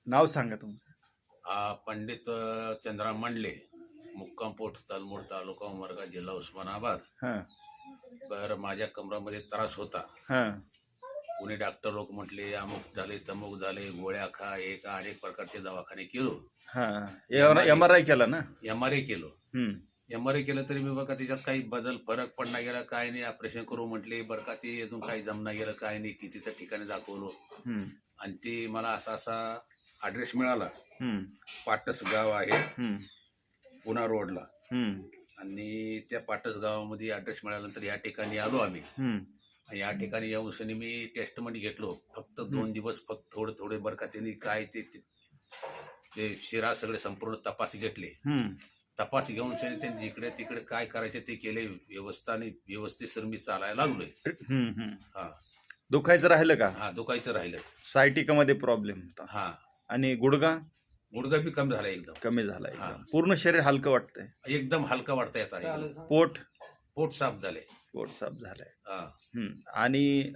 नाव सांगा तुमचं. पंडित चंद्राम मंडले, मुक्काम पोस्ट तलमूड, तालुका उमरगा, जिल्हा उस्मानाबाद. हां बरं, माझ्या कमरामध्ये त्रास होता. हां कोणी डॉक्टर लोक म्हटले अमुक झाले तमुक झाले, गोळ्या खा, हे का, अनेक प्रकारचे दवाखाने केलो. हां MRI केला ना. MRI केलो. हम्म. MRI केलं तरी मी बघा त्याच्यात काही बदल फरक पडला गेला काय नाही. ऑपरेशन करू म्हटले, बरं का ते अजून काही जमना गेलं काय नाही. किती त्या ठिकाणी दाखवलो हम्म. आणि ते मला असा ॲड्रेस मिळाला. हम्म. पाटस गाव आहे हम्म. पुणा रोडला. हम्म. आणि त्या पाटस गावामध्ये ॲड्रेस मिळाल्यानंतर या ठिकाणी आलो आम्ही. हम्म. या ठिकाणी येऊन सनी मी टेस्टमध्ये घेतलो. फक्त 2 दिवस फक्त थोडे बरं का त्यांनी काय ते शिरा सगळे संपूर्ण तपास घेतले. हम्म. तपास घेऊन सनी त्यांनी जिकडे तिकडे काय करायचे ते केले. व्यवस्थित सर मी चालायला लागलोय. हम्म. हा दुखायचं राहिलं का? हा दुखायचं राहिलं. सायटिका मध्ये प्रॉब्लेम होता. हा आणि गुडघा गुडघा बी कमी झाला एकदम. कमी झाला हा. एकदम. पूर्ण शरीर हलकं वाटतंय. एकदम हलका वाटता येत आहे. पोट साफ झाले. पोट साफ झालंय. हा आणि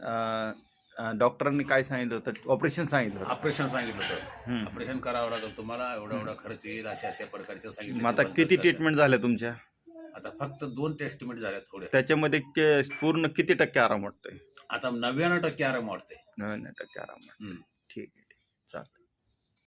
डॉक्टरांनी काय सांगितलं होतं? ऑपरेशन सांगितलं होतं. ऑपरेशन सांगितलं होतं. ऑपरेशन करावं लागेल तुम्हाला, एवढा खर्च येईल, अशा प्रकारचे मग सांगितलं. आता किती ट्रीटमेंट झाल्या तुमच्या? आता फक्त 2 टेस्टमेंट झाल्या थोड्या. त्याच्यामध्ये पूर्ण किती टक्के आराम वाटतोय? आता 99% आराम वाटते. 99% आराम वाटतोय. ठीक आहे.